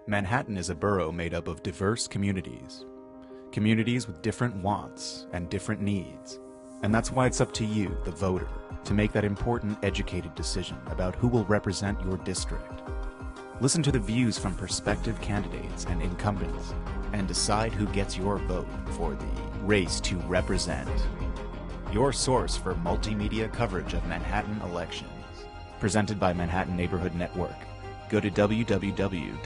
Manhattan is a borough made up of diverse communities. Communities with different wants and different needs. And that's why it's up to you, the voter, to make that important, educated decision about who will represent your district. Listen to the views from prospective candidates and incumbents, and decide who gets your vote for the race to represent. Your source for multimedia coverage of Manhattan elections. Presented by Manhattan Neighborhood Network. Go to www.mnn.org.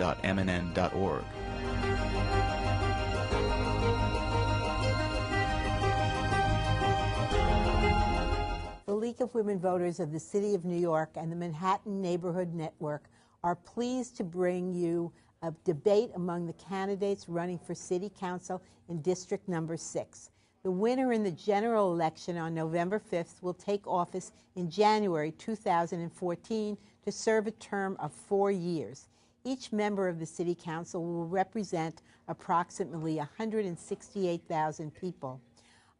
The League of Women Voters of the City of New York and the Manhattan Neighborhood Network are pleased to bring you a debate among the candidates running for City Council in District Number 6. The winner in the general election on November 5th will take office in January 2014 to serve a term of 4 years. Each member of the City Council will represent approximately 168,000 people.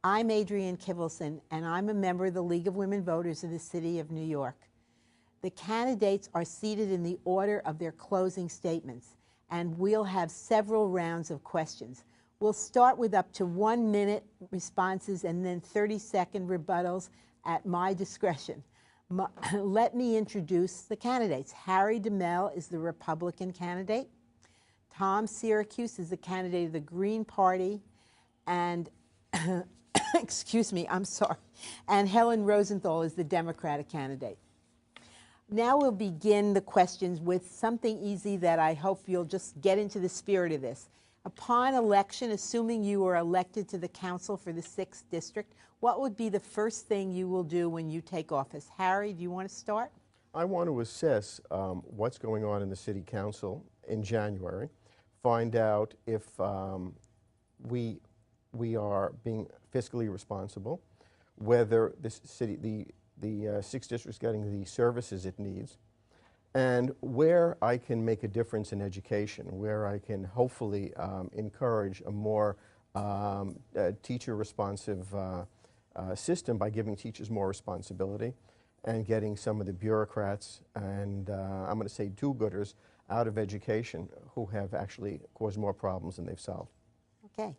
I'm Adrienne Kivelson, and I'm a member of the League of Women Voters of the City of New York. The candidates are seated in the order of their closing statements, and we'll have several rounds of questions. We'll start with up to 1 minute responses and then 30-second rebuttals at my discretion. Let me introduce the candidates. Harry DeMell is the Republican candidate. Tom Siracuse is the candidate of the Green Party. And, excuse me, I'm sorry. And Helen Rosenthal is the Democratic candidate. Now we'll begin the questions with something easy that I hope you'll just get into the spirit of this. Upon election, assuming you are elected to the council for the 6th district, what would be the first thing you will do when you take office? Harry, do you want to start? I want to assess what's going on in the city council in January, find out if we are being fiscally responsible, whether this city, the 6th district is getting the services it needs, and where I can make a difference in education, where I can hopefully encourage a more teacher-responsive system by giving teachers more responsibility and getting some of the bureaucrats and I'm going to say do-gooders out of education who have actually caused more problems than they've solved. Okay,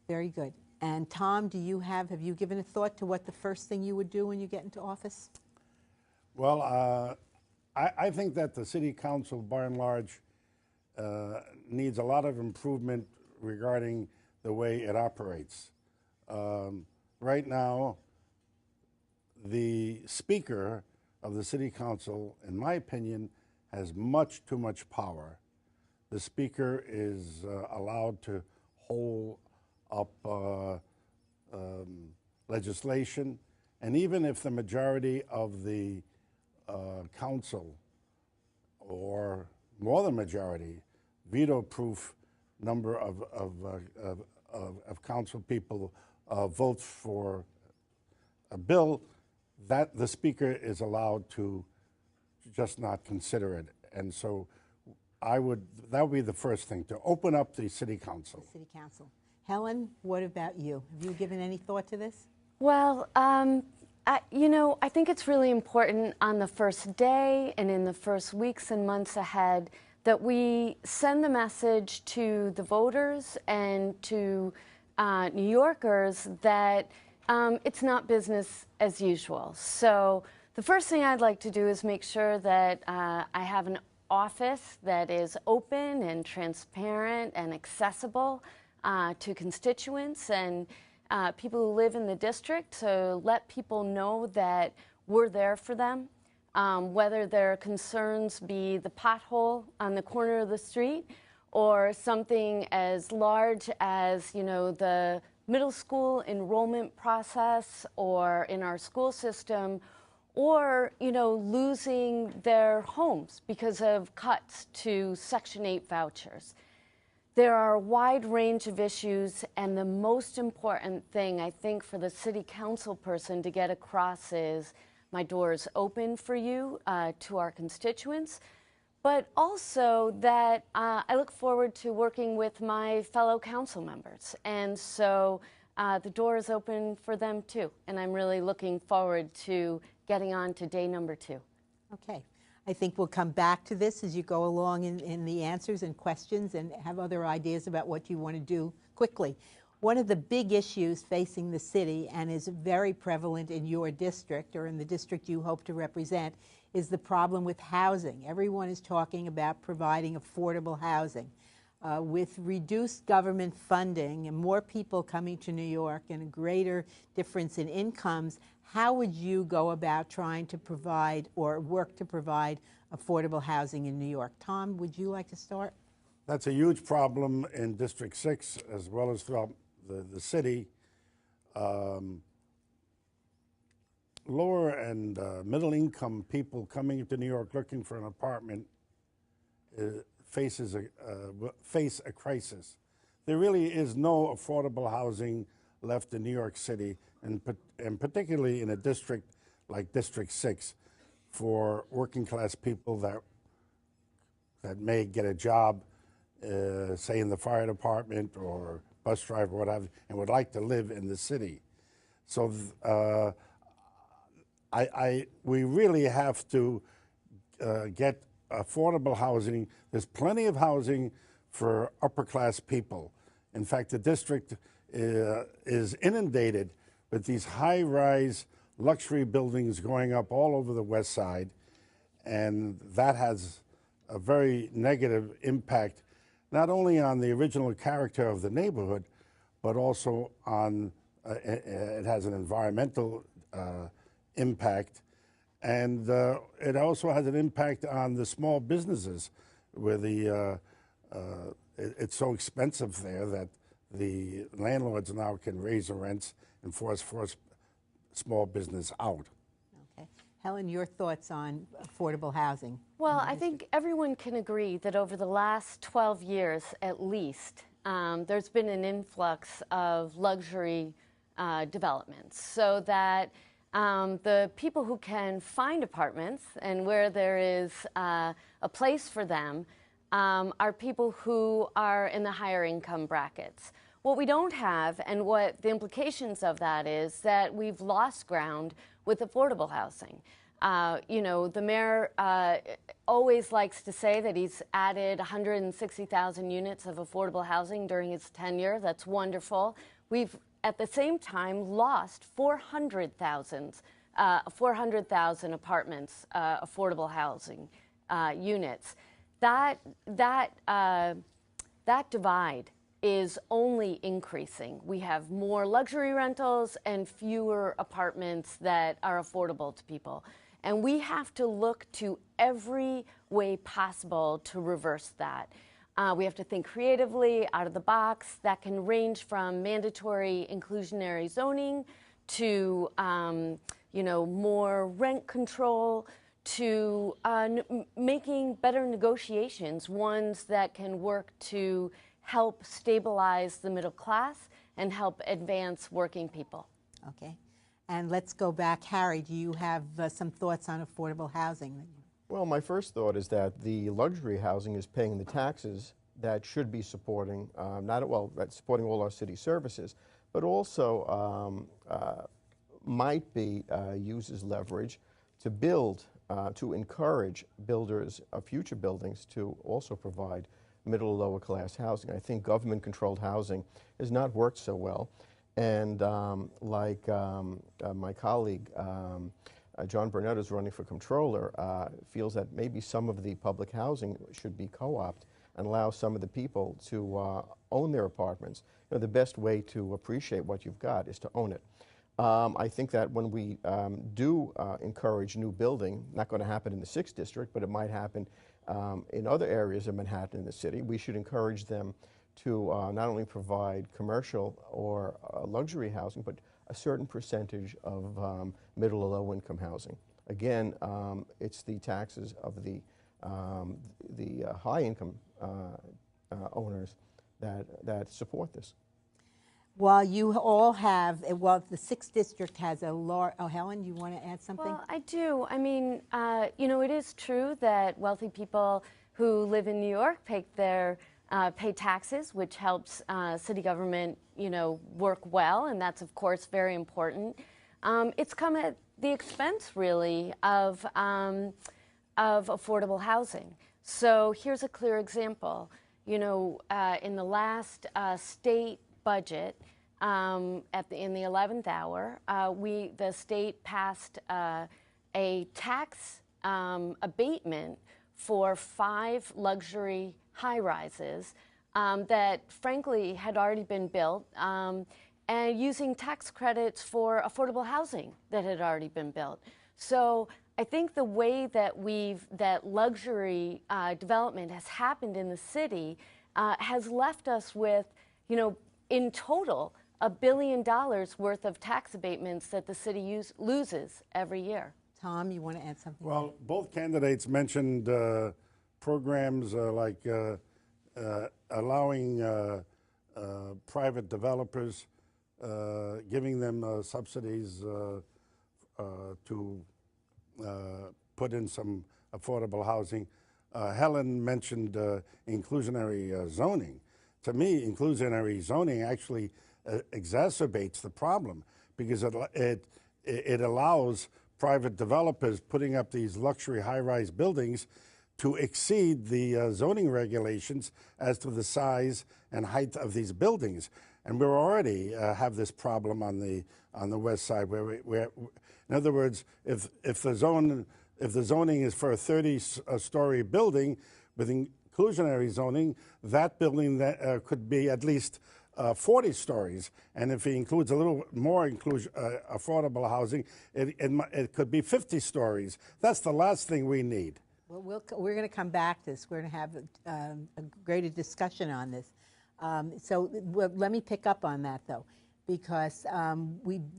very good. And Tom, have you given a thought to what the first thing you would do when you get into office? Well, I think that the City Council, by and large, needs a lot of improvement regarding the way it operates. Right now, the Speaker of the City Council, in my opinion, has much too much power. The Speaker is allowed to hold up legislation, and even if the majority of the council, or more than majority, veto-proof number of council people votes for a bill, that the Speaker is allowed to just not consider it. And so that would be the first thing, to open up the City Council. The City Council. Helen, what about you? Have you given any thought to this? Well, I think it's really important on the first day and in the first weeks and months ahead that we send the message to the voters and to New Yorkers that it's not business as usual. So the first thing I'd like to do is make sure that I have an office that is open and transparent and accessible to constituents and people who live in the district, to let people know that we're there for them, whether their concerns be the pothole on the corner of the street or something as large as, the middle school enrollment process or in our school system, or, losing their homes because of cuts to Section 8 vouchers. There are a wide range of issues, and the most important thing, I think, for the city council person to get across is my door is open for you to our constituents, but also that I look forward to working with my fellow council members. And so the door is open for them too, and I'm really looking forward to getting on to day number 2. Okay. I think we'll come back to this as you go along in the answers and questions and have other ideas about what you want to do quickly. One of the big issues facing the city, and is very prevalent in your district or in the district you hope to represent, is the problem with housing. Everyone is talking about providing affordable housing. With reduced government funding and more people coming to New York and a greater difference in incomes, how would you go about trying to provide or work to provide affordable housing in New York? Tom, would you like to start? That's a huge problem in District 6 as well as throughout the city. Lower and middle income people coming into New York looking for an apartment face a crisis. There really is no affordable housing left in New York City, and particularly in a district like District 6 for working class people that may get a job, say in the fire department or bus driver or whatever, and would like to live in the city. So we really have to get affordable housing. There's plenty of housing for upper class people. In fact, the district is inundated with these high-rise luxury buildings going up all over the West Side, and that has a very negative impact not only on the original character of the neighborhood, but also on it has an environmental impact, and it also has an impact on the small businesses, where it's so expensive there that the landlords now can raise the rents and force small business out. Okay. Helen, your thoughts on affordable housing? Well, I think everyone can agree that over the last 12 years at least, there's been an influx of luxury developments, so that the people who can find apartments and where there is a place for them are people who are in the higher income brackets. What we don't have, and what the implications of that is, that we've lost ground with affordable housing. You know, the mayor always likes to say that he's added 160,000 units of affordable housing during his tenure. That's wonderful. We've, at the same time, lost 400,000 apartments, affordable housing units. That divide is only increasing. We have more luxury rentals and fewer apartments that are affordable to people. And we have to look to every way possible to reverse that. We have to think creatively, out of the box. That can range from mandatory inclusionary zoning to you know, more rent control, to making better negotiations, ones that can work to help stabilize the middle class and help advance working people. Okay. And let's go back. Harry, do you have some thoughts on affordable housing? Well, my first thought is that the luxury housing is paying the taxes that should be supporting, supporting all our city services, but also might be used as leverage to build, to encourage builders of future buildings to also provide middle or lower class housing. I think government-controlled housing has not worked so well. And like my colleague, John Burnett, is running for comptroller, feels that maybe some of the public housing should be co-opted and allow some of the people to own their apartments. You know, the best way to appreciate what you've got is to own it. I think that when we do encourage new building, not going to happen in the 6th District, but it might happen in other areas of Manhattan in the city, we should encourage them to not only provide commercial or luxury housing, but a certain percentage of middle or low income housing. Again, it's the taxes of the high income owners that support this. While you all have, well, the 6th District has a large, oh, Helen, you want to add something? Well, I do. I mean, you know, it is true that wealthy people who live in New York pay taxes, which helps city government, you know, work well, and that's, of course, very important. It's come at the expense, really, of of affordable housing. So here's a clear example. You know, in the last state budget, in the 11th hour, the state passed a tax abatement for 5 luxury high-rises that frankly had already been built, and using tax credits for affordable housing that had already been built. So I think the way that that luxury development has happened in the city has left us with, you know, in total, $1 billion worth of tax abatements that the city loses every year. Tom, you want to add something? Well, both candidates mentioned programs like allowing private developers, giving them subsidies to put in some affordable housing. Helen mentioned inclusionary zoning. To me, inclusionary zoning actually exacerbates the problem, because it allows private developers putting up these luxury high-rise buildings to exceed the zoning regulations as to the size and height of these buildings. And we already have this problem on the west side, where in other words, if the zoning is for a 30-story building with inclusionary zoning, that building could be at least 40 stories, and if he includes a little more affordable housing, it could be 50 stories. That's the last thing we need. Well, we're going to come back to this. We're going to have a greater discussion on this. Let me pick up on that, though, because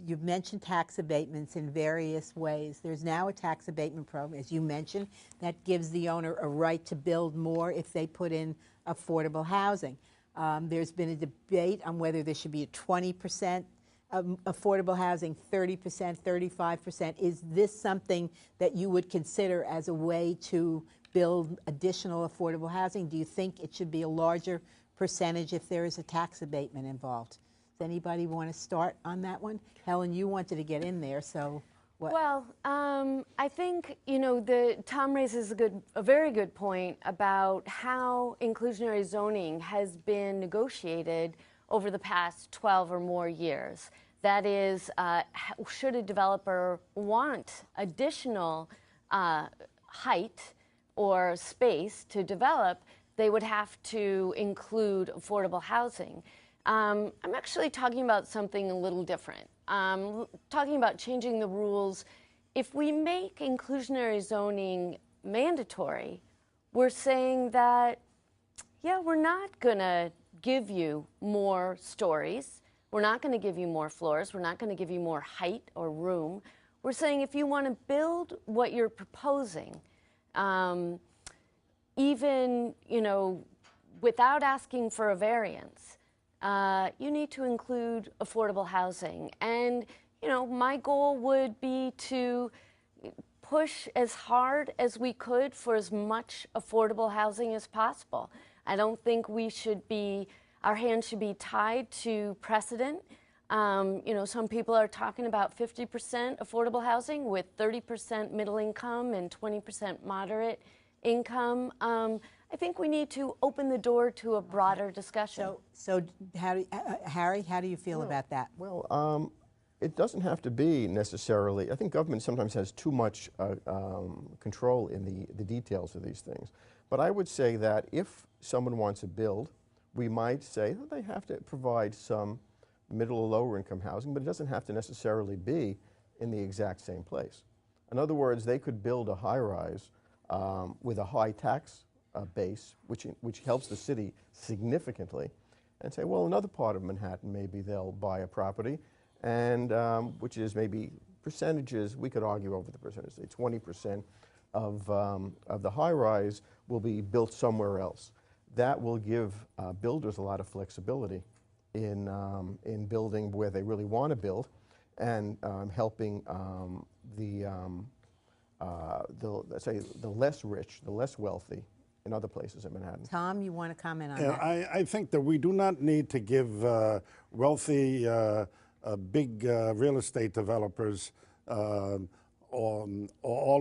you've mentioned tax abatements in various ways. There's now a tax abatement program, as you mentioned, that gives the owner a right to build more if they put in affordable housing. There's been a debate on whether there should be a 20% affordable housing, 30%, 35%. Is this something that you would consider as a way to build additional affordable housing? Do you think it should be a larger percentage if there is a tax abatement involved? Does anybody want to start on that one? Helen, you wanted to get in there, so what? Well, I think, you know, Tom raises a very good point about how inclusionary zoning has been negotiated over the past 12 or more years. That is, should a developer want additional height or space to develop, they would have to include affordable housing. I'm actually talking about something a little different. Talking about changing the rules. If we make inclusionary zoning mandatory, we're saying that, yeah, we're not going to give you more stories. We're not going to give you more floors. We're not going to give you more height or room. We're saying if you want to build what you're proposing, even, you know, without asking for a variance, you need to include affordable housing. And, you know, my goal would be to push as hard as we could for as much affordable housing as possible. I don't think we should be, our hands should be tied to precedent. You know, some people are talking about 50% affordable housing with 30% middle income and 20% moderate income. I think we need to open the door to a broader discussion. So Harry, how do you feel about that? Well, it doesn't have to be necessarily. I think government sometimes has too much control in the details of these things. But I would say that if someone wants to build, we might say that they have to provide some middle or lower income housing, but it doesn't have to necessarily be in the exact same place. In other words, they could build a high-rise with a high tax base, which helps the city significantly, and say, well, another part of Manhattan, maybe they'll buy a property, and which is maybe percentages, we could argue over the percentage, say 20% of the high-rise will be built somewhere else. That will give builders a lot of flexibility in building where they really want to build, and helping let's say the less rich, the less wealthy in other places in Manhattan. Tom, you want to comment on that? I think that we do not need to give wealthy, big real estate developers all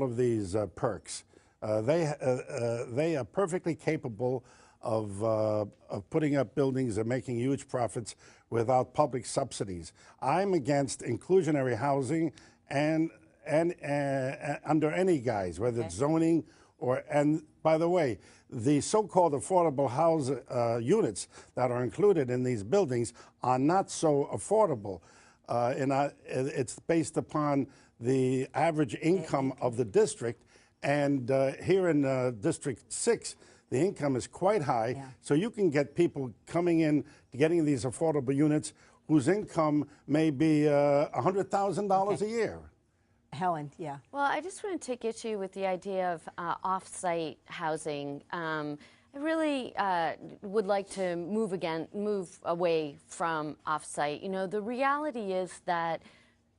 of these perks. They are perfectly capable of putting up buildings and making huge profits without public subsidies. I'm against inclusionary housing and under any guise, whether it's zoning or, and by the way, the so-called affordable house units that are included in these buildings are not so affordable. It's based upon the average income of the district, and here in District 6, the income is quite high, so you can get people coming in, getting these affordable units whose income may be $100,000 a year. Helen, yeah. Well, I just want to take issue with the idea of off-site housing. I really would like to move away from off-site. You know, the reality is that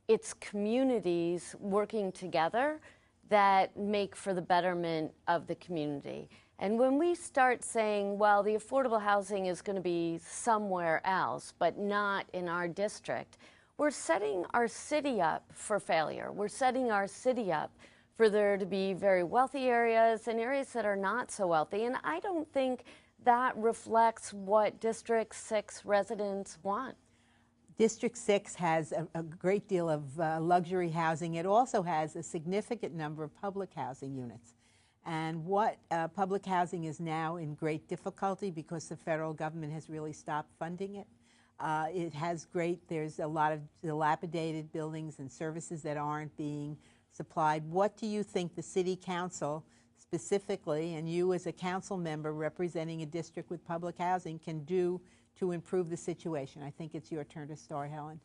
it's communities working together that make for the betterment of the community. And when we start saying, well, the affordable housing is going to be somewhere else, but not in our district, we're setting our city up for failure. We're setting our city up for there to be very wealthy areas and areas that are not so wealthy. And I don't think that reflects what District 6 residents want. District 6 has a great deal of luxury housing. It also has a significant number of public housing units. And what public housing is now in great difficulty because the federal government has really stopped funding it. There's a lot of dilapidated buildings and services that aren't being supplied. What do you think the City Council specifically, and you as a council member representing a district with public housing, can do to improve the situation? I think it's your turn to start, Helen.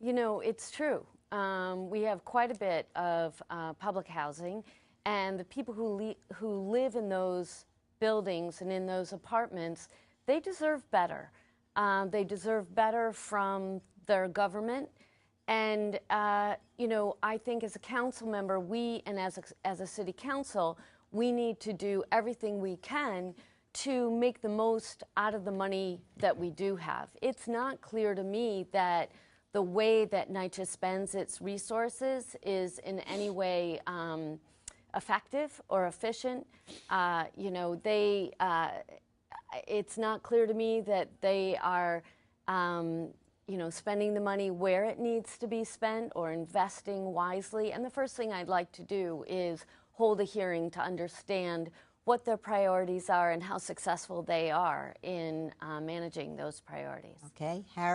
You know, it's true. We have quite a bit of public housing, and the people who live in those buildings and in those apartments, they deserve better. They deserve better from their government. And, you know, I think as a council member, and as a city council, we need to do everything we can to make the most out of the money that we do have. It's not clear to me that the way that NYCHA spends its resources is in any way effective or efficient. You know, it's not clear to me that they are, you know, spending the money where it needs to be spent or investing wisely. And the first thing I'd like to do is hold a hearing to understand what their priorities are and how successful they are in managing those priorities. Okay, Harry.